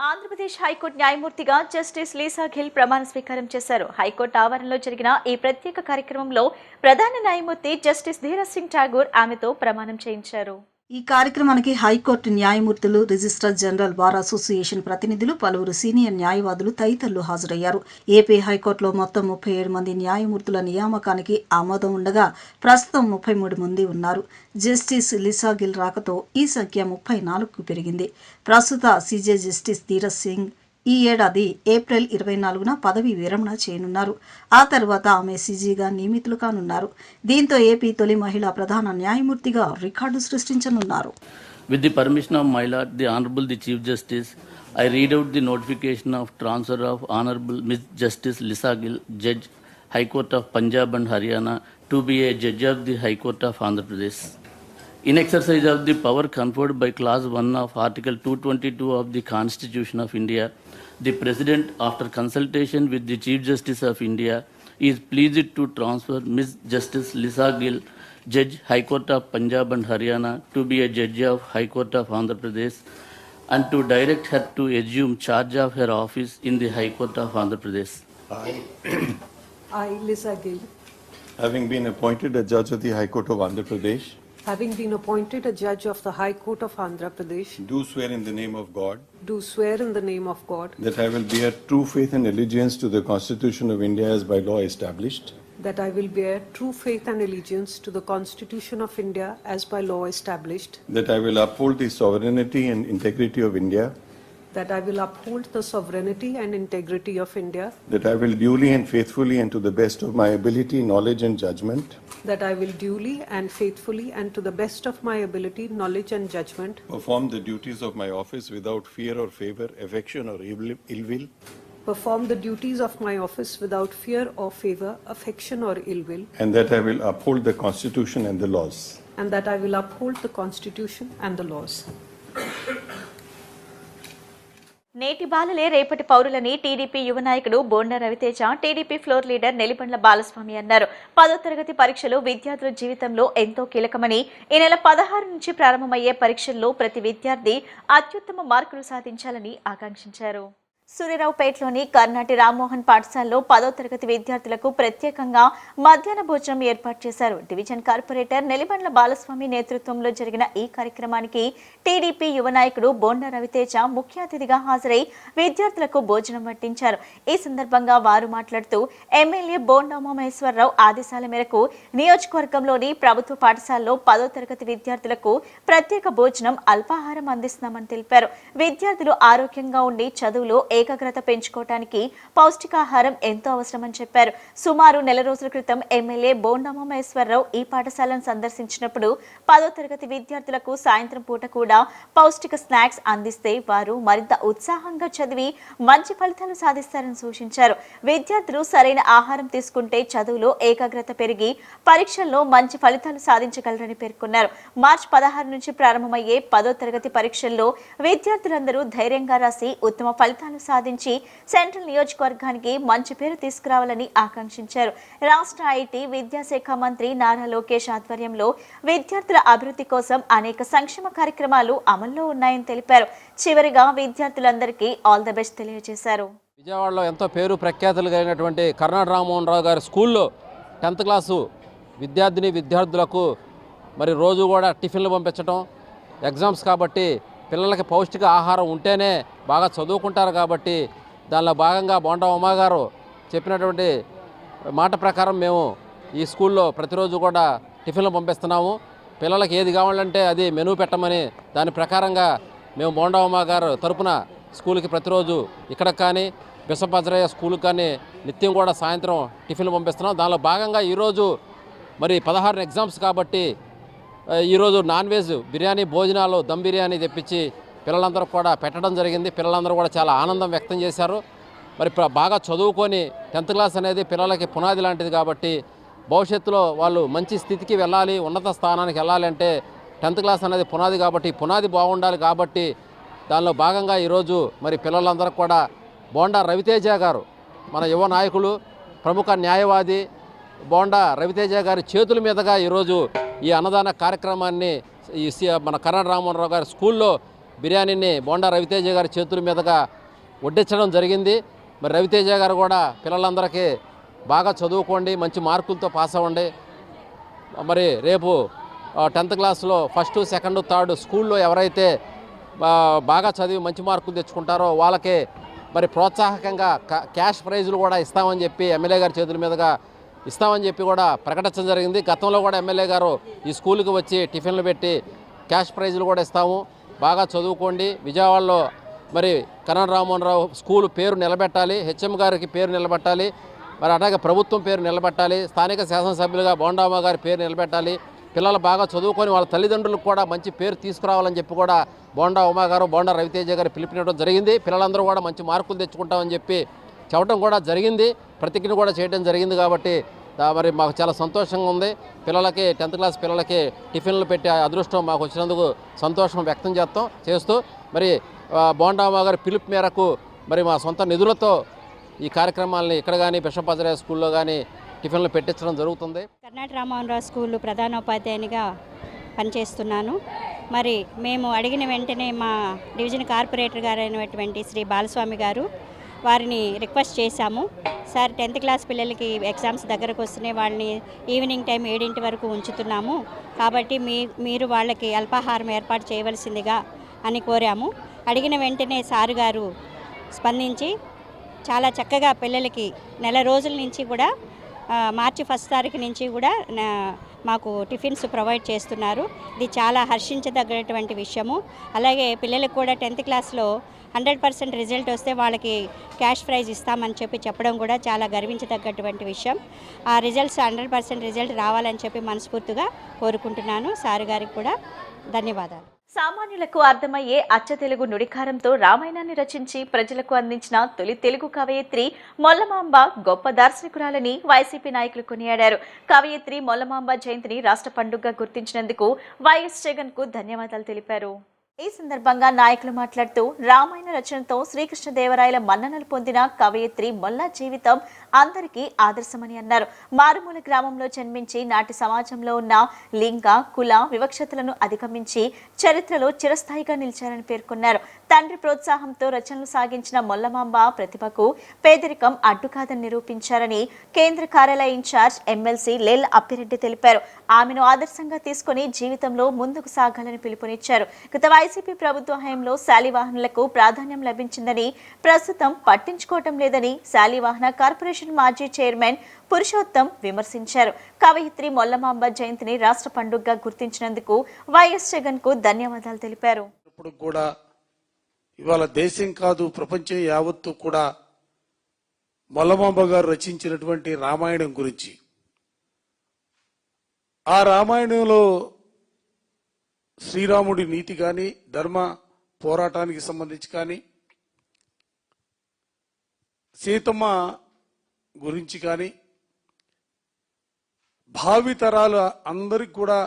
Andhra Pradesh high court న్యాయమూర్తిగా justice Lisa Gill ప్రమాణ స్వీకారం చేశారు. హైకోర్టు ఆవరణలో జరిగిన ఈ ప్రత్యేక కార్యక్రమంలో ప్రధాన న్యాయమూర్తి జస్టిస్ ధీరజ్ సింగ్ ఠాగూర్ ఆమెతో ప్రమాణం చేయించారు. ఈ కార్యక్రమానికి హైకోర్టు న్యాయమూర్తులు, రిజిస్ట్రార్ జనరల్ బార్ అసోసియేషన్ ప్రతినిధులు, పలువురు సీనియర్ న్యాయవాదులు తదితరులు హాజరయ్యారు. ఏపీ హైకోర్టులో మొత్తం 37 మంది న్యాయమూర్తుల నియామకానికి ఆమోదం ఉండగా ప్రస్తుతం 33 మంది ఉన్నారు. జస్టిస్ లీసా గిల్ రాకతో ఈ సంఖ్య 34కు పెరిగింది. ప్రస్తుత సీజే జస్టిస్ ధీరజ్ సింగ్ ఈ ఏడాది ఏప్రిల్ 24న పదవీ విరమణ చేయనున్నారు. ఆ తర్వాత ఆమె సీజీగా నియమితులు కానున్నారు. దీంతో ఏపీ తొలి మహిళా ప్రధాన న్యాయమూర్తిగా record సృష్టించనున్నారు. With the permission of my lord, the Honorable the Chief Justice, I read out the notification of transfer of Honorable Ms. Justice Lisa Gill, Judge, High Court of Punjab and Haryana, to be a Judge of the High Court of Andhra Pradesh. In exercise of the power conferred by Clause 1 of Article 222 of the Constitution of India, the President, after consultation with the Chief Justice of India, is pleased to transfer Ms. Justice Lisa Gill, Judge, High Court of Punjab and Haryana, to be a Judge of High Court of Andhra Pradesh, and to direct her to assume charge of her office in the High Court of Andhra Pradesh. I, Lisa Gill, having been appointed a judge of the High Court of Andhra Pradesh, having been appointed a judge of the High Court of Andhra Pradesh, do swear in the name of God do swear in the name of God that I will bear true faith and allegiance to the Constitution of India as by law established, that I will bear true faith and allegiance to the Constitution of India as by law established, that I will uphold the sovereignty and integrity of India, that I will uphold the sovereignty and integrity of India, that I will duly and faithfully and to the best of my ability, knowledge and judgment that I will duly and faithfully and to the best of my ability, knowledge and judgment perform the duties of my office without fear or favor, affection or ill will, perform the duties of my office without fear or favor, affection or ill will, and that I will uphold the Constitution and the laws. and that I will uphold the Constitution and the laws. నేటి బాలలే రేపటి పౌరులని TDP యువ నాయకుడు Bonda Raviteja, TDP floor leader Nelipandla Balaswamy అన్నారు. 10వ తరగతి పరీక్షలు విద్యార్థుల జీవితంలో ఎంతో కీలకమని, ఈ నెల 16 నుంచి ప్రారంభమయ్యే పరీక్షల్లో ప్రతి విద్యార్థి అత్యుత్తమ మార్కులు సాధించాలని ఆకాంక్షించారు. సూర్యరావుపేటలోని కర్ణాటి రామ్మోహన్ పాఠశాలలో 10వ తరగతి విద్యార్థులకు ప్రత్యేకంగా మధ్యాహ్న భోజనం ఏర్పాటు చేశారు. డివిజన్ కార్పొరేటర్ నెలిబండ్ల బాలస్వామి నేతృత్వంలో జరిగిన ఈ కార్యక్రమానికి టీడీపీ యువ నాయకుడు బోండా రవితేజ ముఖ్య అతిథిగా హాజరై విద్యార్థులకు భోజనం వడ్డించారు. ఈ సందర్భంగా వారు మాట్లాడుతూ ఎమ్మెల్యే బోండా ఉమామహేశ్వరరావు ఆదేశాల మేరకు నియోజకవర్గంలోని ప్రభుత్వ పాఠశాలలో 10వ తరగతి విద్యార్థులకు ప్రత్యేక భోజనం, అల్పాహారం అందిస్తున్నామని తెలిపారు. విద్యార్థులు ఆరోగ్యంగా ఉండి చదువులో ఏకాగ్రత పెంచుకోవడానికి పౌష్టికాహారం ఎంతో అవసరమని చెప్పారు. సుమారు నెల రోజుల క్రితం ఎమ్మెల్యే బోండా ఉమామహేశ్వరరావు ఈ పాఠశాలను సందర్శించినప్పుడు 10వ తరగతి విద్యార్థులకు సాయంత్రం పూట కూడా పౌష్టిక స్నాక్స్ అందిస్తే వారు మరింత ఉత్సాహంగా చదివి మంచి ఫలితాలు సాధిస్తారని సూచించారు. విద్యార్థులు సరైన ఆహారం తీసుకుంటే చదువులో ఏకాగ్రత పెరిగి పరీక్షల్లో మంచి ఫలితాలు సాధించగలరని పేర్కొన్నారు. మార్చి 16 నుంచి ప్రారంభమయ్యే 10వ తరగతి పరీక్షల్లో విద్యార్థులందరూ ధైర్యంగా రాసి ఉత్తమ ఫలితాలు సాధించి సెంట్రల్ నియోజకవర్గానికి మంచి పేరు తీసుకురావాలని ఆకాంక్షించారు. రాష్ట్ర ఐటీ విద్యాశాఖ మంత్రి నారా లోకేష్ ఆధ్వర్యంలో విద్యార్థుల అభివృద్ధి కోసం అనేక సంక్షేమ కార్యక్రమాలు అమల్లో ఉన్నాయని తెలిపారు. చివరిగా విద్యార్థులందరికీ ఆల్ ద బెస్ట్ తెలియజేశారు. విజయవాడలో ఎంతో పేరు ప్రఖ్యాతులు కలిగినటువంటి కర్ణాటి రామ్మోహన్ రావు గారి స్కూల్లో 10th క్లాసు విద్యార్థులకు మరి రోజు కూడా టిఫిన్లు పంపించడం, ఎగ్జామ్స్ కాబట్టి పిల్లలకి పౌష్టిక ఆహారం ఉంటేనే బాగా చదువుకుంటారు కాబట్టి దానిలో భాగంగా బోండా ఉమా గారు చెప్పినటువంటి మాట ప్రకారం మేము ఈ స్కూల్లో ప్రతిరోజు కూడా టిఫిన్లు పంపిస్తున్నాము. పిల్లలకి ఏది కావాలంటే అది మెనూ పెట్టమని దాని ప్రకారంగా మేము బోండా ఉమా గారు తరపున స్కూల్కి ప్రతిరోజు ఇక్కడ కానీ బిషప్ అజరయ్య స్కూల్కి కానీ నిత్యం కూడా సాయంత్రం టిఫిన్లు పంపిస్తున్నాం. దానిలో భాగంగా ఈరోజు మరి 16 ఎగ్జామ్స్ కాబట్టి ఈరోజు నాన్ వెజ్ బిర్యానీ భోజనాలు, దమ్ బిర్యానీ తెప్పించి పిల్లలందరూ కూడా పెట్టడం జరిగింది. పిల్లలందరూ కూడా చాలా ఆనందం వ్యక్తం చేశారు. మరి బాగా చదువుకొని 10th క్లాస్ అనేది పిల్లలకి పునాది లాంటిది కాబట్టి భవిష్యత్తులో వాళ్ళు మంచి స్థితికి వెళ్ళాలి, ఉన్నత స్థానానికి వెళ్ళాలి అంటే 10th క్లాస్ అనేది పునాది కాబట్టి పునాది బాగుండాలి కాబట్టి దానిలో భాగంగా ఈరోజు మరి పిల్లలందరూ కూడా బోండా రవితేజ గారు, మన యువ నాయకులు, ప్రముఖ న్యాయవాది బోండా రవితేజ గారి చేతుల మీదుగా ఈరోజు ఈ అన్నదాన కార్యక్రమాన్ని మన కర్ణాటి రామ్మోహన్ రావు గారి స్కూల్లో బిర్యానీని బోండా రవితేజ గారి చేతుల మీదుగా వడ్డించడం జరిగింది. మరి రవితేజ గారు కూడా పిల్లలందరికీ బాగా చదువుకోండి, మంచి మార్కులతో పాస్ అవ్వండి. మరి రేపు 10th క్లాస్లో 1st, 2nd, 3rd స్కూల్లో ఎవరైతే బాగా చదివి మంచి మార్కులు తెచ్చుకుంటారో వాళ్ళకి మరి ప్రోత్సాహకంగా క్యాష్ ప్రైజులు కూడా ఇస్తామని చెప్పి ఎమ్మెల్యే గారి చేతుల మీదుగా ఇస్తామని చెప్పి కూడా ప్రకటించడం జరిగింది. గతంలో కూడా ఎమ్మెల్యే గారు ఈ స్కూల్కి వచ్చి టిఫిన్లు పెట్టి క్యాష్ ప్రైజులు కూడా ఇస్తాము, బాగా చదువుకోండి. విజయవాడలో మరి కరణ్ రామ్మోహన్ రావు స్కూల్ పేరు నిలబెట్టాలి, హెచ్ఎం గారికి పేరు నిలబెట్టాలి, మరి అలాగే ప్రభుత్వం పేరు నిలబెట్టాలి, స్థానిక శాసనసభ్యులుగా బోండామ్మ గారి పేరు నిలబెట్టాలి. పిల్లలు బాగా చదువుకొని వాళ్ళ తల్లిదండ్రులకు కూడా మంచి పేరు తీసుకురావాలని చెప్పి కూడా బోండా ఉమా గారు, బోండా రవితేజ గారు పిలుపునివ్వడం జరిగింది. పిల్లలందరూ కూడా మంచి మార్కులు తెచ్చుకుంటామని చెప్పి చెప్పడం కూడా జరిగింది, ప్రతిజ్ఞ కూడా చేయడం జరిగింది. కాబట్టి మరి మాకు చాలా సంతోషంగా ఉంది. పిల్లలకి 10th క్లాస్ పిల్లలకి టిఫిన్లు పెట్టే అదృష్టం మాకు వచ్చినందుకు సంతోషం వ్యక్తం చేస్తూ మరి బోండా ఉమా గారి పిలుపు మేరకు మరి మా సొంత నిధులతో ఈ కార్యక్రమాలని ఇక్కడ కానీ బిషప్ హజారియా స్కూల్లో కానీ టిఫిన్లు పెట్టించడం జరుగుతుంది. కర్ణాటక రామ్మోహన్ రావు స్కూల్ ప్రధానోపాధ్యాయునిగా పనిచేస్తున్నాను. మరి మేము అడిగిన వెంటనే మా డివిజన్ కార్పొరేటర్ గారు అయినటువంటి శ్రీ బాలస్వామి గారు వారిని రిక్వెస్ట్ చేశాము. సార్ 10th క్లాస్ పిల్లలకి ఎగ్జామ్స్ దగ్గరకు వస్తున్నాయి, వాళ్ళని ఈవినింగ్ టైం 7 వరకు ఉంచుతున్నాము, కాబట్టి మీరు వాళ్ళకి అల్పాహారం ఏర్పాటు చేయవలసిందిగా అని కోరాము. అడిగిన వెంటనే సారు గారు స్పందించి చాలా చక్కగా పిల్లలకి నెల రోజుల నుంచి కూడా మార్చి 1st తారీఖు నుంచి కూడా మాకు టిఫిన్స్ ప్రొవైడ్ చేస్తున్నారు. ఇది చాలా హర్షించదగినటువంటి విషయము. అలాగే పిల్లలకు కూడా 10th క్లాస్లో 100% రిజల్ట్ వస్తే వాళ్ళకి క్యాష్ ప్రైజ్ ఇస్తామని చెప్పడం కూడా చాలా గర్వించదగ్గటువంటి విషయం. ఆ రిజల్ట్స్ 100% రిజల్ట్ రావాలని చెప్పి మనస్ఫూర్తిగా కోరుకుంటున్నాను. సార్ గారికి కూడా ధన్యవాదాలు. సామాన్యులకు అర్థమయ్యే అచ్చ తెలుగు నుడికారంతో రామాయణాన్ని రచించి ప్రజలకు అందించిన తొలి తెలుగు కవయిత్రి మొల్లమాంబ గొప్ప దార్శనికురాలని వైసీపీ నాయకులు కొనియాడారు. కవయిత్రి మొల్లమాంబ జయంతిని రాష్ట్ర పండుగగా గుర్తించినందుకు వైఎస్ జగన్ కు ధన్యవాదాలు తెలిపారు. ఈ సందర్భంగా నాయకులు మాట్లాడుతూ రామాయణ రచనతో శ్రీకృష్ణదేవరాయల మన్ననలు పొందిన కవయిత్రి మొల్ల జీవితం అందరికీ ఆదర్శమని అన్నారు. మారుమూల గ్రామంలో జన్మించి నాటి సమాజంలో ఉన్న లింగ కుల వివక్షతలను అధిగమించి చరిత్రలో చిరస్థాయిగా నిలిచారని పేర్కొన్నారు. తండ్రి ప్రోత్సాహంతో రచనలు సాగించిన మొల్లమాంబ ప్రతిభకు పేదరికం అడ్డుకాదని నిరూపించారని కేంద్ర కార్యాలయ ఇన్ఛార్జ్ ఎమ్మెల్సీ లేల్ అప్పిరెడ్డి తెలిపారు. ఆమెను ఆదర్శంగా తీసుకుని జీవితంలో ముందుకు సాగాలని పిలుపునిచ్చారు. గత వైసీపీ ప్రభుత్వ హయాంలో శాలివాహనులకు ప్రాధాన్యం లభించిందని, ప్రస్తుతం పట్టించుకోవటం లేదని శాలివాహన కార్పొరేషన్ మాజీ చైర్మన్ పురుషోత్తం విమర్శించారు. కవయిత్రి మొల్లమాంబ జయంతిని రాష్ట్ర పండుగగా గుర్తించినందుకు వైఎస్ జగన్ కు ధన్యవాదాలు తెలిపారు. ఇవాళ దేశం కాదు ప్రపంచం యావత్తు కూడా మొల్లమాంబ గారు రచించినటువంటి రామాయణం గురించి, ఆ రామాయణంలో శ్రీరాముడి నీతి కానీ ధర్మ పోరాటానికి సంబంధించి కానీ సీతమ్మ గురించి కానీ భావితరాలు అందరికి కూడా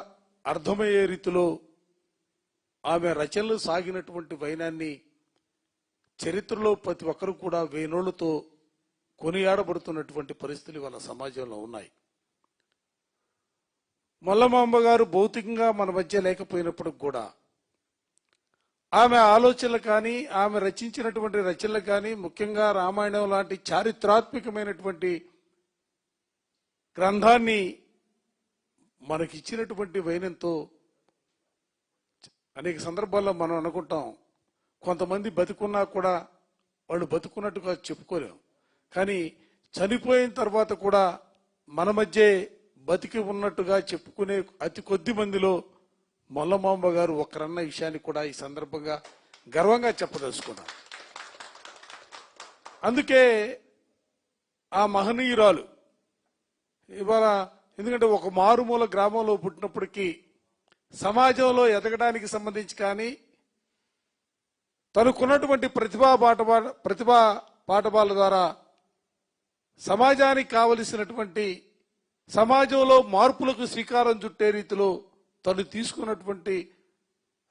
అర్థమయ్యే రీతిలో ఆమె రచనలు సాగినటువంటి వైనాన్ని చరిత్రలో ప్రతి ఒక్కరు కూడా వేనోళ్లతో కొనియాడబడుతున్నటువంటి పరిస్థితులు వాళ్ళ సమాజంలో ఉన్నాయి. మొల్లమాంబ గారు భౌతికంగా మన మధ్య లేకపోయినప్పటికి కూడా ఆమె ఆలోచనలు కానీ ఆమె రచించినటువంటి రచనలు కానీ ముఖ్యంగా రామాయణం లాంటి చారిత్రాత్మకమైనటువంటి గ్రంథాన్ని మనకిచ్చినటువంటి వైనంతో అనేక సందర్భాల్లో మనం అనుకుంటాం, కొంతమంది బతుకున్నా కూడా వాళ్ళు బతుకున్నట్టుగా చెప్పుకోలేం, కానీ చనిపోయిన తర్వాత కూడా మన మధ్య బతికి ఉన్నట్టుగా చెప్పుకునే అతి కొద్ది మందిలో మొల్లమాంబ గారు ఒకరన్న విషయాన్ని కూడా ఈ సందర్భంగా గర్వంగా చెప్పదలుచుకున్నాను. అందుకే ఆ మహనీయురాలు ఇవాళ, ఎందుకంటే ఒక మారుమూల గ్రామంలో పుట్టినప్పటికీ సమాజంలో ఎదగడానికి సంబంధించి కానీ తనకున్నటువంటి ప్రతిభా పాఠవాల ద్వారా సమాజానికి కావలసినటువంటి సమాజంలో మార్పులకు శ్రీకారం చుట్టే రీతిలో తను తీసుకున్నటువంటి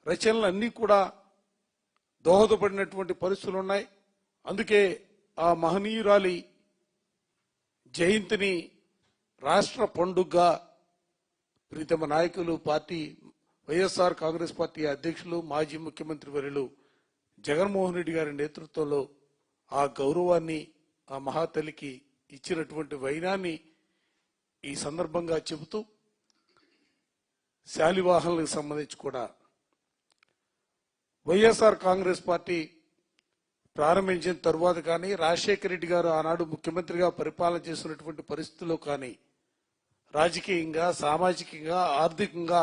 రచనలన్నీ కూడా దోహదపడినటువంటి పరిస్థితులు ఉన్నాయి. అందుకే ఆ మహనీయురాలి జయంతిని రాష్ట్ర పండుగగా ప్రీతమ నాయకులు పార్టీ వైఎస్ఆర్ కాంగ్రెస్ పార్టీ అధ్యక్షులు మాజీ ముఖ్యమంత్రి వర్యులు జగన్మోహన్ రెడ్డి గారి నేతృత్వంలో ఆ గౌరవాన్ని ఆ మహాతల్లికి ఇచ్చినటువంటి వైనాన్ని ఈ సందర్భంగా చెబుతూ శాలివాహనలకు సంబంధించి కూడా వైఎస్ఆర్ కాంగ్రెస్ పార్టీ ప్రారంభించిన తరువాత కానీ రాజశేఖర రెడ్డి గారు ఆనాడు ముఖ్యమంత్రిగా పరిపాలన చేసినటువంటి పరిస్థితుల్లో కానీ రాజకీయంగా సామాజికంగా ఆర్థికంగా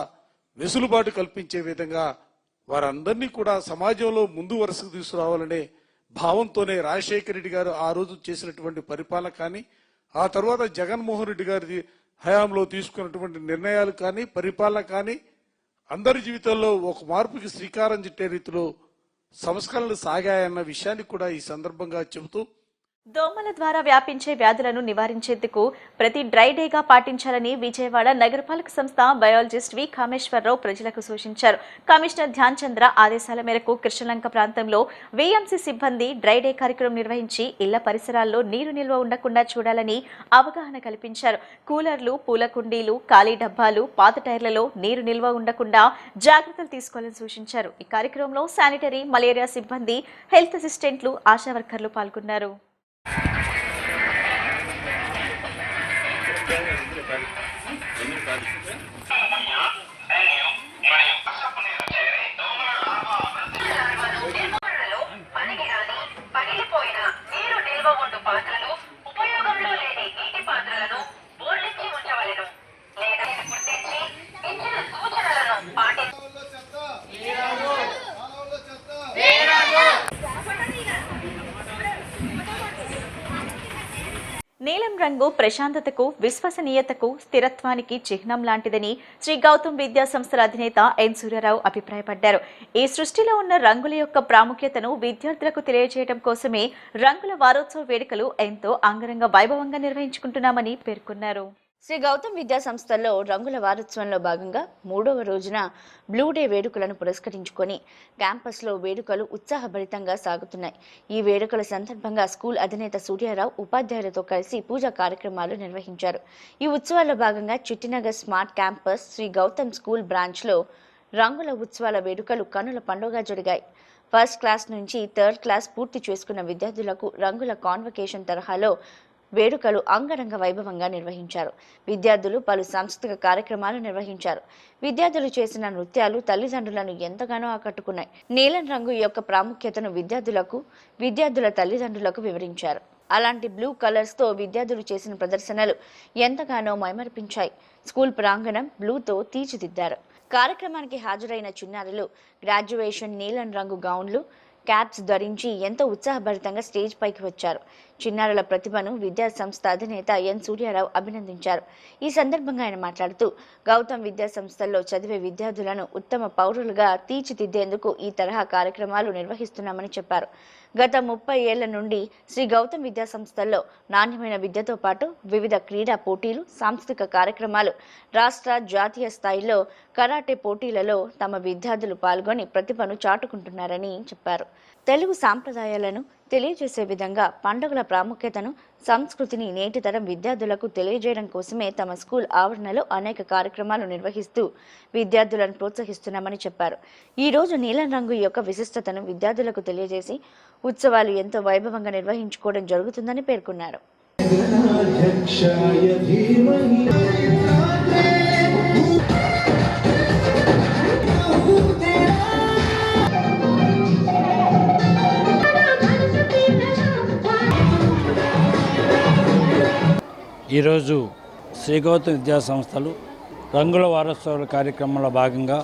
వెసులుబాటు కల్పించే విధంగా వారందరినీ కూడా సమాజంలో ముందు వరుసకు తీసుకురావాలనే భావంతోనే రాజశేఖర రెడ్డి గారు ఆ రోజు చేసినటువంటి పరిపాలన కానీ ఆ తర్వాత జగన్మోహన్ రెడ్డి గారి హయాంలో తీసుకున్నటువంటి నిర్ణయాలు కానీ పరిపాలన కానీ అందరి జీవితంలో ఒక మార్పుకి శ్రీకారం చుట్టే రీతిలో సంస్కరణలు సాగాయన్న విషయాన్ని కూడా ఈ సందర్భంగా చెబుతూ దోమల ద్వారా వ్యాపించే వ్యాధులను నివారించేందుకు ప్రతి డ్రై డేగా పాటించాలని విజయవాడ నగరపాలక సంస్థ బయాలజిస్ట్ వి కామేశ్వరరావు ప్రజలకు సూచించారు. కమిషనర్ ధ్యాన్ చంద్ర ఆదేశాల మేరకు కృష్ణలంక ప్రాంతంలో వీఎంసీ సిబ్బంది డ్రై డే కార్యక్రమం నిర్వహించి ఇళ్ల పరిసరాల్లో నీరు నిల్వ ఉండకుండా చూడాలని అవగాహన కల్పించారు. కూలర్లు, పూల కుండీలు, ఖాళీ డబ్బాలు, పాత టైర్లలో నీరు నిల్వ ఉండకుండా జాగ్రత్తలు తీసుకోవాలని సూచించారు. ఈ కార్యక్రమంలో శానిటరీ, మలేరియా సిబ్బంది, హెల్త్ అసిస్టెంట్లు, ఆశా వర్కర్లు పాల్గొన్నారు. నీలం రంగు ప్రశాంతతకు, విశ్వసనీయతకు, స్థిరత్వానికి చిహ్నం లాంటిదని శ్రీ గౌతమ్ విద్యా సంస్థల అధినేత ఎన్ సూర్యారావు అభిప్రాయపడ్డారు. ఈ సృష్టిలో ఉన్న రంగుల యొక్క ప్రాముఖ్యతను విద్యార్థులకు తెలియజేయడం కోసమే రంగుల వారోత్సవ వేడుకలు ఎంతో అంగరంగ వైభవంగా నిర్వహించుకుంటున్నామని పేర్కొన్నారు. శ్రీ గౌతమ్ విద్యా సంస్థల్లో రంగుల వారోత్సవంలో భాగంగా 3వ రోజున బ్లూ డే వేడుకలను పురస్కరించుకొని క్యాంపస్లో వేడుకలు ఉత్సాహభరితంగా సాగుతున్నాయి. ఈ వేడుకల సందర్భంగా స్కూల్ అధినేత సూర్యారావు ఉపాధ్యాయులతో కలిసి పూజా కార్యక్రమాలు నిర్వహించారు. ఈ ఉత్సవాల్లో భాగంగా Chittinagar smart campus Shri Gautam school బ్రాంచ్లో రంగుల ఉత్సవాల వేడుకలు కనుల పండుగ జరిగాయి. ఫస్ట్ క్లాస్ నుంచి 3rd క్లాస్ పూర్తి చేసుకున్న విద్యార్థులకు రంగుల కాన్వకేషన్ తరహాలో వేడుకలు అంగరంగ వైభవంగా నిర్వహించారు. విద్యార్థులు పలు సాంస్కృతిక కార్యక్రమాలు నిర్వహించారు. విద్యార్థులు చేసిన నృత్యాలు తల్లిదండ్రులను ఎంతగానో ఆకట్టుకున్నాయి. నీలం రంగు యొక్క ప్రాముఖ్యతను విద్యార్థుల తల్లిదండ్రులకు వివరించారు. అలాంటి బ్లూ కలర్స్ తో విద్యార్థులు చేసిన ప్రదర్శనలు ఎంతగానో మైమరిపించాయి. స్కూల్ ప్రాంగణం బ్లూతో తీర్చిదిద్దారు. కార్యక్రమానికి హాజరైన చిన్నారులు గ్రాడ్యుయేషన్ నీలం రంగు గౌన్లు, క్యాప్స్ ధరించి ఎంతో ఉత్సాహభరితంగా స్టేజ్ పైకి వచ్చారు. చిన్నారుల ప్రతిభను విద్యా సంస్థ అధినేత ఎన్ సూర్యారావు అభినందించారు. ఈ సందర్భంగా ఆయన మాట్లాడుతూ గౌతమ్ విద్యా సంస్థల్లో చదివే విద్యార్థులను ఉత్తమ పౌరులుగా తీర్చిదిద్దేందుకు ఈ తరహా కార్యక్రమాలు నిర్వహిస్తున్నామని చెప్పారు. గత 30 ఏళ్ల నుండి శ్రీ గౌతమ్ విద్యా సంస్థల్లో నాణ్యమైన విద్యతో పాటు వివిధ క్రీడా పోటీలు, సాంస్కృతిక కార్యక్రమాలు, రాష్ట్ర, జాతీయ స్థాయిలో కరాటే పోటీలలో తమ విద్యార్థులు పాల్గొని ప్రతిభను చాటుకుంటున్నారని చెప్పారు. తెలుగు సాంప్రదాయాలను తెలియజేసే విధంగా పండుగల ప్రాముఖ్యతను, సంస్కృతిని నేటి తరం విద్యార్థులకు తెలియజేయడం కోసమే తమ స్కూల్ ఆవరణలో అనేక కార్యక్రమాలు నిర్వహిస్తూ విద్యార్థులను ప్రోత్సహిస్తున్నామని చెప్పారు. ఈ రోజు నీలం రంగు యొక్క విశిష్టతను విద్యార్థులకు తెలియజేసి ఉత్సవాలు ఎంతో వైభవంగా నిర్వహించుకోవడం జరుగుతుందని పేర్కొన్నారు. ఈరోజు శ్రీ గౌతమ్ విద్యా సంస్థలు రంగుల వారోత్సవాల కార్యక్రమంలో భాగంగా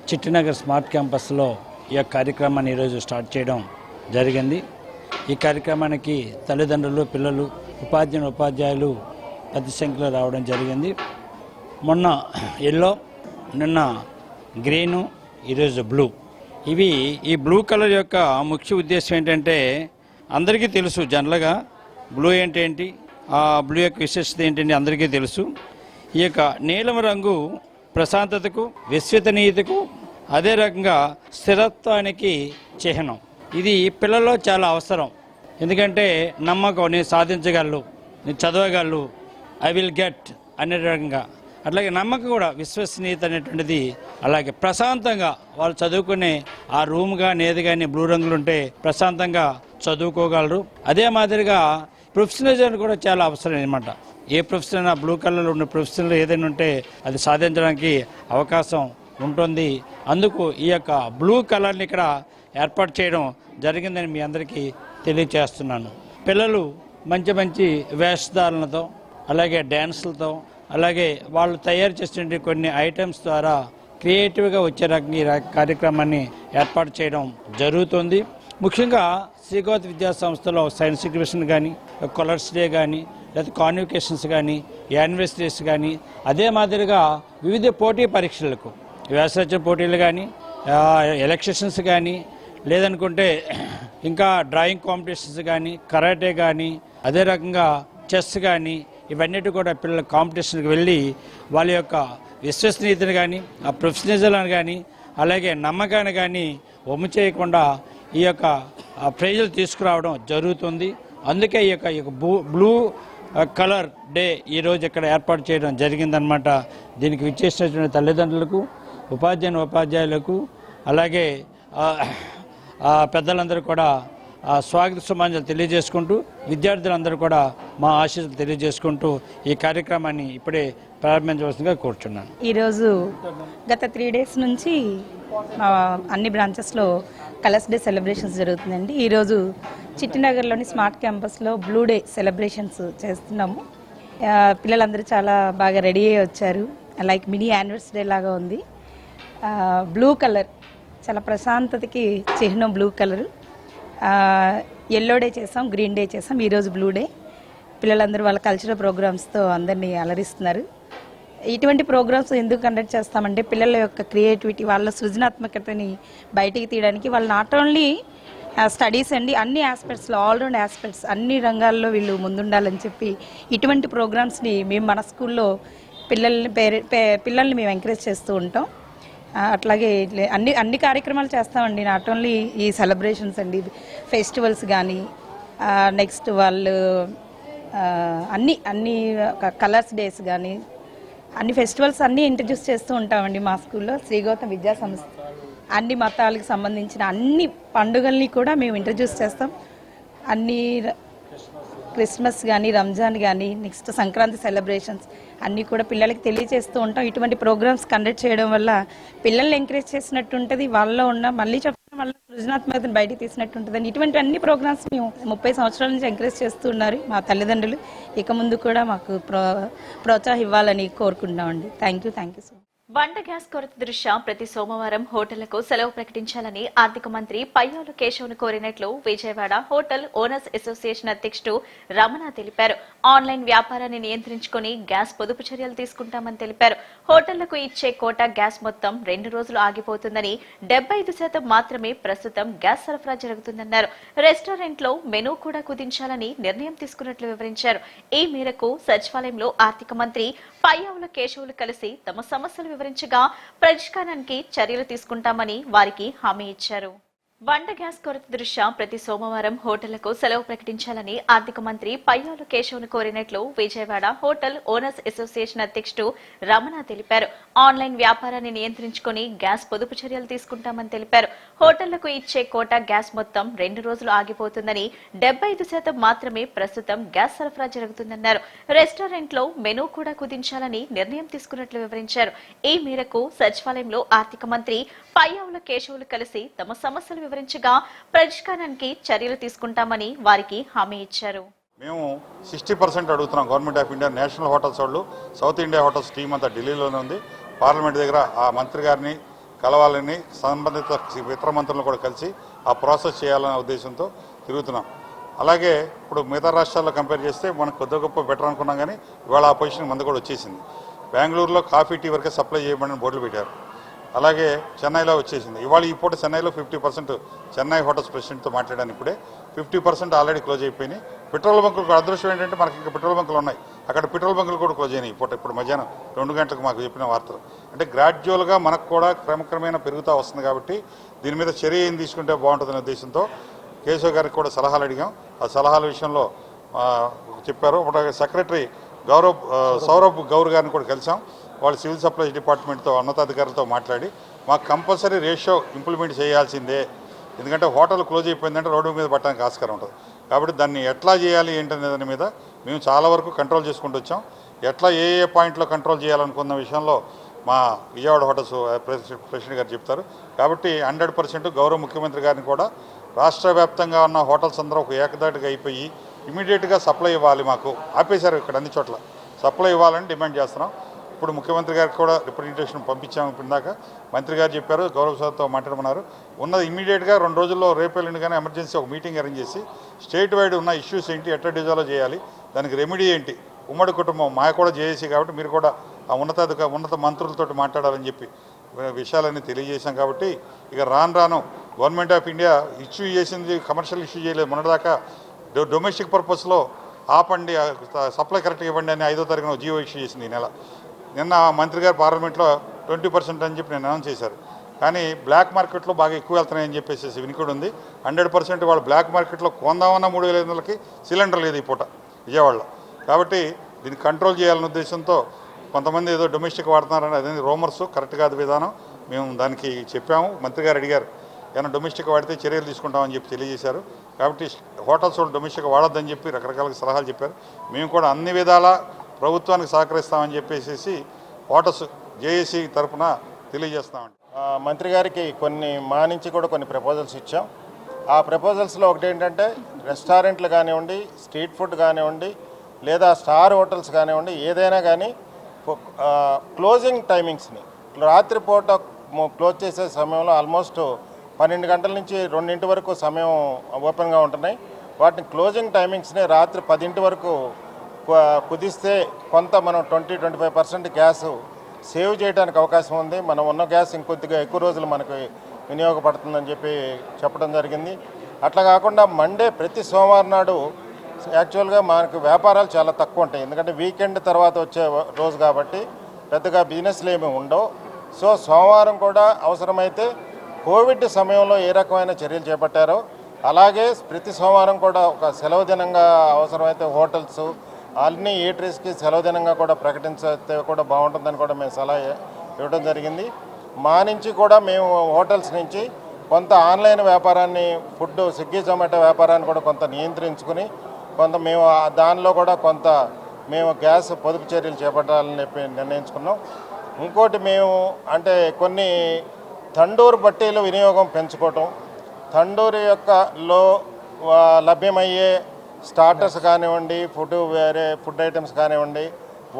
చిట్టినగర్ స్మార్ట్ క్యాంపస్లో ఈ కార్యక్రమాన్ని ఈరోజు స్టార్ట్ చేయడం జరిగింది. ఈ కార్యక్రమానికి తల్లిదండ్రులు, పిల్లలు, ఉపాధ్యాయులు పెద్ద సంఖ్యలో రావడం జరిగింది. మొన్న ఎల్లో, నిన్న గ్రీను, ఈరోజు బ్లూ. ఈ బ్లూ కలర్ యొక్క ముఖ్య ఉద్దేశం ఏంటంటే అందరికీ తెలుసు, జనరల్గా బ్లూ ఏంటి, ఆ బ్లూ యొక్క విశేషత ఏంటంటే అందరికీ తెలుసు. ఈ యొక్క నీలం రంగు ప్రశాంతతకు, విశ్వసనీయతకు, అదే రకంగా స్థిరత్వానికి చిహ్నం. ఇది పిల్లల్లో చాలా అవసరం. ఎందుకంటే నమ్మకం, నేను సాధించగలను, నేను చదవగలను, ఐ విల్ గెట్ అనే రకంగా అట్లాగే నమ్మకం కూడా, విశ్వసనీయత అనేటువంటిది. అలాగే ప్రశాంతంగా వాళ్ళు చదువుకునే ఆ రూమ్ కానీ ఏది కానీ బ్లూ రంగులు ఉంటే ప్రశాంతంగా చదువుకోగలరు. అదే మాదిరిగా ప్రొఫెషనలిజం కూడా చాలా అవసరం అనమాట. ఏ ప్రొఫెషన్ అయినా బ్లూ కలర్లో ఉన్న ప్రొఫెషన్లు ఏదైనా ఉంటే అది సాధించడానికి అవకాశం ఉంటుంది. అందుకు ఈ యొక్క బ్లూ కలర్ని ఇక్కడ ఏర్పాటు చేయడం జరిగిందని మీ అందరికీ తెలియచేస్తున్నాను. పిల్లలు మంచి మంచి వేషధారణలతో, అలాగే డ్యాన్సులతో, అలాగే వాళ్ళు తయారు చేసిన కొన్ని ఐటమ్స్ ద్వారా క్రియేటివ్గా వచ్చే రకంగా ఈ కార్యక్రమాన్ని ఏర్పాటు చేయడం జరుగుతుంది. ముఖ్యంగా శ్రీగౌతమి విద్యా సంస్థలో సైన్స్ ఎగ్జిబిషన్ కానీ, కలర్స్ డే కానీ, లేదా కాన్వికేషన్స్ కానీ, యానివర్సరీస్ కానీ, అదే మాదిరిగా వివిధ పోటీ పరీక్షలకు వ్యాసరచన పోటీలు కానీ, ఎలక్షన్స్ కానీ, లేదనుకుంటే ఇంకా డ్రాయింగ్ కాంపిటీషన్స్ కానీ, కరాటే కానీ, అదే రకంగా చెస్ కానీ, ఇవన్నిటి కూడా పిల్లల కాంపిటీషన్కి వెళ్ళి వాళ్ళ యొక్క విశ్వసనీయతను కానీ, ఆ ప్రొఫెషనలిజాలను కానీ, అలాగే నమ్మకాన్ని కానీ వమ్ము చేయకుండా ఈ యొక్క ప్రైజులు తీసుకురావడం జరుగుతుంది. అందుకే ఈ యొక్క బ్లూ కలర్ డే ఈరోజు ఇక్కడ ఏర్పాటు చేయడం జరిగిందనమాట. దీనికి విచ్చేసినటువంటి తల్లిదండ్రులకు, ఉపాధ్యాయులకు, అలాగే పెద్దలందరూ కూడా స్వాగత సుమాంజలు తెలియజేసుకుంటూ, విద్యార్థులందరూ కూడా మా ఆశీస్సులు తెలియజేసుకుంటూ ఈ కార్యక్రమాన్ని ఇప్పుడే ప్రారంభించవలసిందిగా కోరుచున్నాను. ఈరోజు గత 3 days నుంచి అన్ని బ్రాంచెస్లో కలర్స్ డే సెలబ్రేషన్స్ జరుగుతుందండి. ఈరోజు చిట్టినగర్లోని స్మార్ట్ క్యాంపస్లో బ్లూ డే సెలబ్రేషన్స్ చేస్తున్నాము. పిల్లలందరూ చాలా బాగా రెడీ అయ్యి వచ్చారు. లైక్ మినీ యానివర్సరీ డే లాగా ఉంది. బ్లూ కలర్ చాలా ప్రశాంతతకి చిహ్నం. బ్లూ కలర్ ఎల్లో డే చేసాం, గ్రీన్ డే చేసాం, ఈరోజు బ్లూ డే. పిల్లలందరూ వాళ్ళ కల్చరల్ ప్రోగ్రామ్స్తో అందరినీ అలరిస్తున్నారు. ఇటువంటి ప్రోగ్రామ్స్ ఎందుకు కండక్ట్ చేస్తామంటే పిల్లల యొక్క క్రియేటివిటీ, వాళ్ళ సృజనాత్మకతని బయటికి తీయడానికి. వాళ్ళు నాట్ ఓన్లీ స్టడీస్ అండి, అన్ని ఆస్పెక్ట్స్లో, ఆల్రౌండ్ ఆస్పెక్ట్స్, అన్ని రంగాల్లో వీళ్ళు ముందుండాలని చెప్పి ఇటువంటి ప్రోగ్రామ్స్ని మేము మన స్కూల్లో పిల్లల్ని మేము ఎంకరేజ్ చేస్తూ ఉంటాం. అట్లాగే అన్ని కార్యక్రమాలు చేస్తామండి. నాట్ ఓన్లీ ఈ సెలబ్రేషన్స్ అండి, ఫెస్టివల్స్ కానీ, నెక్స్ట్ వాళ్ళు అన్ని కలర్స్ డేస్ కానీ, అన్ని ఫెస్టివల్స్ అన్నీ ఇంట్రడ్యూస్ చేస్తూ ఉంటామండి మా స్కూల్లో. శ్రీగౌతమి విద్యా సంస్థ అన్ని మతాలకు సంబంధించిన అన్ని పండుగల్ని కూడా మేము ఇంట్రడ్యూస్ చేస్తాం. అన్ని క్రిస్మస్ కానీ, రంజాన్ కానీ, నెక్స్ట్ సంక్రాంతి సెలబ్రేషన్స్ అన్నీ కూడా పిల్లలకి తెలియజేస్తూ ఉంటాం. ఇటువంటి ప్రోగ్రామ్స్ కండక్ట్ చేయడం వల్ల పిల్లల్ని ఎంకరేజ్ చేసినట్టు ఉంటుంది, వాళ్ళలో ఉన్న మళ్ళీ చెప్పడం వల్ల సృజనాత్మకతను బయటికి తీసినట్టు ఉంటుందని ఇటువంటి అన్ని ప్రోగ్రామ్స్ మేము 30 సంవత్సరాల నుంచి ఎంకరేజ్ చేస్తూ ఉన్నారు మా తల్లిదండ్రులు. ఇక ముందు కూడా మాకు ప్రోత్సాహం ఇవ్వాలని కోరుకుంటున్నామండి. Thank you so much. వంట గ్యాస్ కొరత దృష్ట్యా ప్రతి సోమవారం హోటళ్లకు సెలవు ప్రకటించాలని ఆర్థిక మంత్రి పయ్యావుల కేశవ్ను కోరినట్లు విజయవాడ హోటల్ ఓనర్స్ అసోసియేషన్ అధ్యక్షుడు రమణ తెలిపారు. ఆన్లైన్ వ్యాపారాన్ని నియంత్రించుకుని గ్యాస్ పొదుపు చర్యలు తీసుకుంటామని తెలిపారు. హోటళ్లకు ఇచ్చే కోటా గ్యాస్ మొత్తం 2 రోజులు ఆగిపోతుందని, 75% మాత్రమే ప్రస్తుతం గ్యాస్ సరఫరా జరుగుతుందన్నారు. రెస్టారెంట్లో మెనూ కూడా కుదించాలని నిర్ణయం తీసుకున్నట్లు వివరించారు. ఈ మేరకు సచివాలయంలో ఆర్థిక మంత్రి పయ్యావుల కేశవులు కలిసి తమ సమస్యలు వివరించగా పరిష్కారానికి చర్యలు తీసుకుంటామని వారికి హామీ ఇచ్చారు. వంట గ్యాస్ కొరత దృష్ట్యా ప్రతి సోమవారం హోటళ్లకు సెలవు ప్రకటించాలని ఆర్థిక మంత్రి పయ్యావుల కేశవ్ను కోరినట్లు విజయవాడ హోటల్ ఓనర్స్ అసోసియేషన్ అధ్యక్షుడు రమణ తెలిపారు. ఆన్లైన్ వ్యాపారాన్ని నియంత్రించుకుని గ్యాస్ పొదుపు చర్యలు తీసుకుంటామని తెలిపారు. హోటళ్లకు ఇచ్చే కోటా గ్యాస్ మొత్తం 2 రోజులు ఆగిపోతుందని, 75% మాత్రమే ప్రస్తుతం గ్యాస్ సరఫరా జరుగుతుందన్నారు. రెస్టారెంట్లో మెనూ కూడా కుదించాలని నిర్ణయం తీసుకున్నట్లు వివరించారు. ఈ మేరకు సచివాలయంలో ఆర్థిక మంత్రి పయ్యావుల కేశవులు కలిసి తమ సమస్యలు వివరించగా పరిష్కారానికి చర్యలు తీసుకుంటామని వారికి హామీ ఇచ్చారు. మేము 60% అడుగుతున్నాం government of India. National hotels వాళ్ళు, సౌత్ ఇండియా హోటల్స్ టీం అంతా ఢిల్లీలోనే ఉంది. పార్లమెంట్ దగ్గర ఆ మంత్రి గారిని కలవాలని, సంబంధిత ఇతర మంత్రులను కూడా కలిసి ఆ ప్రాసెస్ చేయాలనే ఉద్దేశంతో తిరుగుతున్నాం. అలాగే ఇప్పుడు మిగతా రాష్ట్రాల్లో కంపేర్ చేస్తే మనకు కొద్ది గొప్ప బెటర్ అనుకున్నాం, కానీ ఇవాళ ఆ పొజిషన్ మంది కూడా వచ్చేసింది. బెంగళూరులో కాఫీ టీ వరకే సప్లై చేయబడిన బోర్డులు పెట్టారు. అలాగే చెన్నైలో వచ్చేసింది. ఇవాళ ఈ పూట చెన్నైలో 50%, చెన్నై హోటల్స్ ప్రెసిడెంట్తో మాట్లాడాను ఇప్పుడే, 50% ఆల్రెడీ క్లోజ్ అయిపోయినాయి. పెట్రోల్ బంకులు అదృష్టం ఏంటంటే మనకి ఇంకా పెట్రోల్ బంకులు ఉన్నాయి, అక్కడ పెట్రోల్ బంకులు కూడా క్లోజ్ అయినాయి ఇప్పుడు మధ్యాహ్నం 2 గంటలకు మాకు చెప్పిన వార్తలు. అంటే గ్రాడ్యువల్గా మనకు కూడా క్రమక్రమేణా పెరుగుతూ వస్తుంది. కాబట్టి దీని మీద చర్య ఏం తీసుకుంటే బాగుంటుందనే ఉద్దేశంతో కేశవ్ గారికి కూడా సలహాలు అడిగాం. ఆ సలహాల విషయంలో చెప్పారు. సెక్రటరీ సౌరభ్ గౌర్ గారిని కూడా కలిసాం. వాళ్ళు సివిల్ సప్లైస్ డిపార్ట్మెంట్తో ఉన్నతాధికారులతో మాట్లాడి మాకు కంపల్సరీ రేషియో ఇంప్లిమెంట్ చేయాల్సిందే. ఎందుకంటే హోటల్ క్లోజ్ అయిపోయిందంటే రోడ్డు మీద పట్టడానికి ఆస్కారం ఉంటుంది. కాబట్టి దాన్ని ఎట్లా చేయాలి ఏంటనే దాని మీద మేము చాలా వరకు కంట్రోల్ చేసుకుంటూ వచ్చాం. ఎట్లా ఏ పాయింట్లో కంట్రోల్ చేయాలనుకున్న విషయంలో మా విజయవాడ హోటల్స్ ప్రెసిడెంట్ గారు చెప్తారు. కాబట్టి 100% గౌరవ ముఖ్యమంత్రి గారిని కూడా రాష్ట్ర వ్యాప్తంగా ఉన్న హోటల్స్ అందరూ ఒక ఏకదాటిగా అయిపోయి ఇమీడియట్గా సప్లై ఇవ్వాలి, మాకు ఆపేశారు ఇక్కడ అన్ని చోట్ల, సప్లై ఇవ్వాలని డిమాండ్ చేస్తున్నాం. ఇప్పుడు ముఖ్యమంత్రి గారికి కూడా రిప్రజెంటేషన్ పంపించాము. ఇప్పుడు దాకా మంత్రి గారు చెప్పారు, గౌరవ సభతో మాట్లాడమన్నారు. ఉన్నది ఇమీడియట్గా 2 రోజుల్లో రేపెల్లుండి కానీ ఎమర్జెన్సీ ఒక మీటింగ్ అరేంజ్ చేసి స్టేట్ వైడ్ ఉన్న ఇష్యూస్ ఏంటి, ఎట్లా డిజాల్వ్ చేయాలి, దానికి రెమెడీ ఏంటి, ఉమ్మడి కుటుంబం మా కూడా చేసి కాబట్టి మీరు కూడా ఆ ఉన్నత మంత్రులతో మాట్లాడాలని చెప్పి విషయాలన్నీ తెలియజేశాం. కాబట్టి ఇక రాను గవర్నమెంట్ ఆఫ్ ఇండియా ఇష్యూ చేసింది, కమర్షియల్ ఇష్యూ చేయలేదు. మొన్నటిదాకా డొమెస్టిక్ పర్పస్లో ఆపండి, సప్లై కరెక్ట్గా ఇవ్వండి అని 5వ తారీఖున జియో ఇష్యూ చేసింది ఈ నెల. నిన్న మంత్రి గారు పార్లమెంట్లో 20% అని చెప్పి నేను అనౌన్స్ చేశారు. కానీ బ్లాక్ మార్కెట్లో బాగా ఎక్కువ వెళ్తున్నాయని చెప్పేసి వినికిడి ఉంది. 100% వాళ్ళు బ్లాక్ మార్కెట్లో కొందామన్న 3,500కి సిలిండర్ లేదు ఈ పూట విజయవాడలో. కాబట్టి దీన్ని కంట్రోల్ చేయాలనే ఉద్దేశంతో కొంతమంది ఏదో డొమెస్టిక్ వాడుతున్నారని అదే రూమర్స్, కరెక్ట్ కాదు విధానం. మేము దానికి చెప్పాము, మంత్రి గారు అడిగారు ఏమైనా డొమెస్టిక్ వాడితే చర్యలు తీసుకుంటామని చెప్పి తెలియజేశారు. కాబట్టి హోటల్స్ వాళ్ళు డొమెస్టిక్ వాడొద్దని చెప్పి రకరకాల సలహాలు చెప్పారు. మేము కూడా అన్ని విధాలా ప్రభుత్వానికి సహకరిస్తామని చెప్పేసి హోటల్స్ జేఏసీ తరఫున తెలియజేస్తామండి. మంత్రి గారికి మా నుంచి కూడా కొన్ని ప్రపోజల్స్ ఇచ్చాం. ఆ ప్రపోజల్స్లో ఒకటి ఏంటంటే రెస్టారెంట్లు కానివ్వండి, స్ట్రీట్ ఫుడ్ కానివ్వండి, లేదా స్టార్ హోటల్స్ కానివ్వండి, ఏదైనా కానీ క్లోజింగ్ టైమింగ్స్ని రాత్రిపూట క్లోజ్ చేసే సమయంలో ఆల్మోస్ట్ 12 గంటల నుంచి 2 వరకు సమయం ఓపెన్గా ఉంటున్నాయి. వాటిని క్లోజింగ్ టైమింగ్స్ని రాత్రి 10 వరకు కుదిస్తే కొంత మనం 20-25% గ్యాస్ సేవ్ చేయడానికి అవకాశం ఉంది. మనం ఉన్న గ్యాస్ ఇంకొద్దిగా ఎక్కువ రోజులు మనకు వినియోగపడుతుందని చెప్పి చెప్పడం జరిగింది. అట్లా కాకుండా మండే ప్రతి సోమవారం నాడు యాక్చువల్గా మనకు వ్యాపారాలు చాలా తక్కువ ఉంటాయి, ఎందుకంటే వీకెండ్ తర్వాత వచ్చే రోజు కాబట్టి పెద్దగా బిజినెస్లు ఏమి ఉండవు. సో సోమవారం కూడా అవసరమైతే కోవిడ్ సమయంలో ఏ రకమైన చర్యలు చేపట్టారో అలాగే ప్రతి సోమవారం కూడా ఒక సెలవు దినంగా అవసరమైతే హోటల్స్ అన్ని ఈటరీస్కి సెలవు దినంగా కూడా ప్రకటించితే కూడా బాగుంటుందని కూడా మేము సలహా ఇవ్వడం జరిగింది. మా నుంచి కూడా మేము హోటల్స్ నుంచి కొంత ఆన్లైన్ వ్యాపారాన్ని, ఫుడ్ స్విగ్గీ జొమాటో వ్యాపారాన్ని కూడా కొంత నియంత్రించుకుని కొంత మేము దానిలో కూడా కొంత మేము గ్యాస్ పొదుపు చర్యలు చేపట్టాలని చెప్పి నిర్ణయించుకున్నాం. ఇంకోటి మేము అంటే కొన్ని తండూరు బట్టీల వినియోగం పెంచుకోవటం, తండూరు లో లభ్యమయ్యే స్టార్టర్స్ కానివ్వండి, వేరే ఫుడ్ ఐటమ్స్ కానివ్వండి,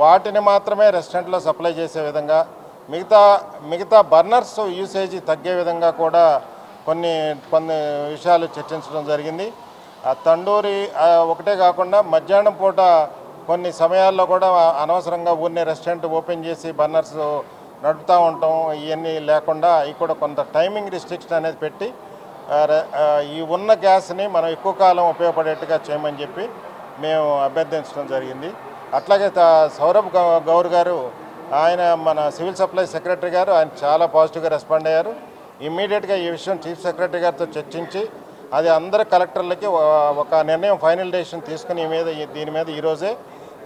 వాటిని మాత్రమే రెస్టారెంట్లో సప్లై చేసే విధంగా, మిగతా బర్నర్స్ యూసేజ్ తగ్గే విధంగా కూడా కొన్ని విషయాలు చర్చించడం జరిగింది. ఆ తండూరి ఒకటే కాకుండా మధ్యాహ్నం పూట కొన్ని సమయాల్లో కూడా అనవసరంగా ఊరినే రెస్టారెంట్ ఓపెన్ చేసి బర్నర్స్ నడుపుతూ ఉంటాం, ఇవన్నీ లేకుండా అవి కూడా కొంత టైమింగ్ రిస్ట్రిక్షన్ అనేది పెట్టి ఈ ఉన్న గ్యాస్ని మనం ఎక్కువ కాలం ఉపయోగపడేట్టుగా చేయమని చెప్పి మేము అభ్యర్థించడం జరిగింది. అట్లాగే సౌరభ్ గౌర్ గారు, ఆయన మన సివిల్ సప్లై సెక్రటరీ గారు, ఆయన చాలా పాజిటివ్గా రెస్పాండ్ అయ్యారు. ఇమ్మీడియట్గా ఈ విషయం చీఫ్ సెక్రటరీ గారితో చర్చించి అది అందరు కలెక్టర్లకి ఒక నిర్ణయం ఫైనల్ డెసిషన్ తీసుకుని దీని మీద ఈరోజే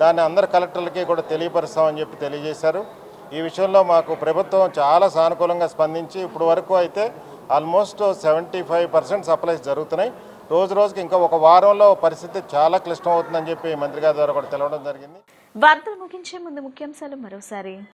దాన్ని అందరు కలెక్టర్లకి కూడా తెలియపరుస్తామని చెప్పి తెలియజేశారు. ఈ విషయంలో మాకు ప్రభుత్వం చాలా సానుకూలంగా స్పందించి ఇప్పుడు వరకు అయితే ఆల్మోస్ట్ 75% సప్లైస్ జరుగుతున్నాయి. రోజుకి ఇంకా ఒక వారంలో పరిస్థితి చాలా క్లిష్టం అవుతుందని చెప్పి మంత్రి గారి ద్వారా కూడా తెలవడం జరిగింది. వార్తలు ముగించే ముందు ముఖ్యాంశాలు మరోసారి.